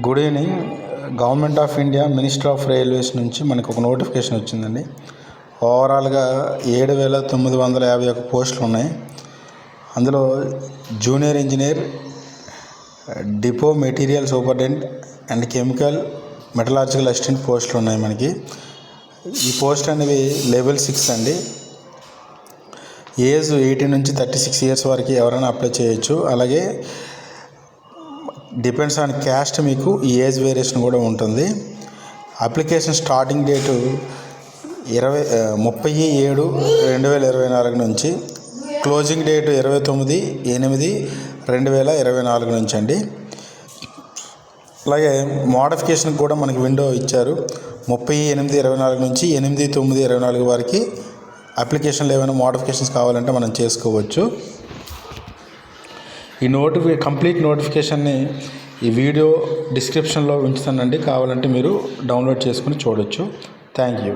Good evening. Government of India minister of railways నుంచి మనకు ఒక నోటిఫికేషన్ వచ్చిందండి. ఓవరాల్గా 7,951 పోస్టులు ఉన్నాయి. అందులో junior engineer, depot material superintendent and chemical మెటలాజికల్ assistant పోస్టులు ఉన్నాయి మనకి. ఈ పోస్ట్ అనేవి లెవెల్ 6 అండి. ఏజ్ 18 నుంచి 36 ఇయర్స్ వరకు ఎవరైనా అప్లై చేయొచ్చు. అలాగే డిపెండ్స్ ఆన్ క్యాస్ట్ మీకు ఈ ఏజ్ వేరియేషన్ కూడా ఉంటుంది. అప్లికేషన్ స్టార్టింగ్ డేటు 30/7/2024 నుంచి, క్లోజింగ్ డేటు 29/8/2024 నుంచి అండి. అలాగే మోడిఫికేషన్ కూడా మనకి విండో ఇచ్చారు. 30/8/24 నుంచి 8/9/24 వరకు అప్లికేషన్లు ఏమైనా మోడిఫికేషన్స్ కావాలంటే మనం చేసుకోవచ్చు. ఈ కంప్లీట్ నోటిఫికేషన్ని ఈ వీడియో డిస్క్రిప్షన్లో ఉంచుతానండి. కావాలంటే మీరు డౌన్లోడ్ చేసుకుని చూడొచ్చు. Thank you.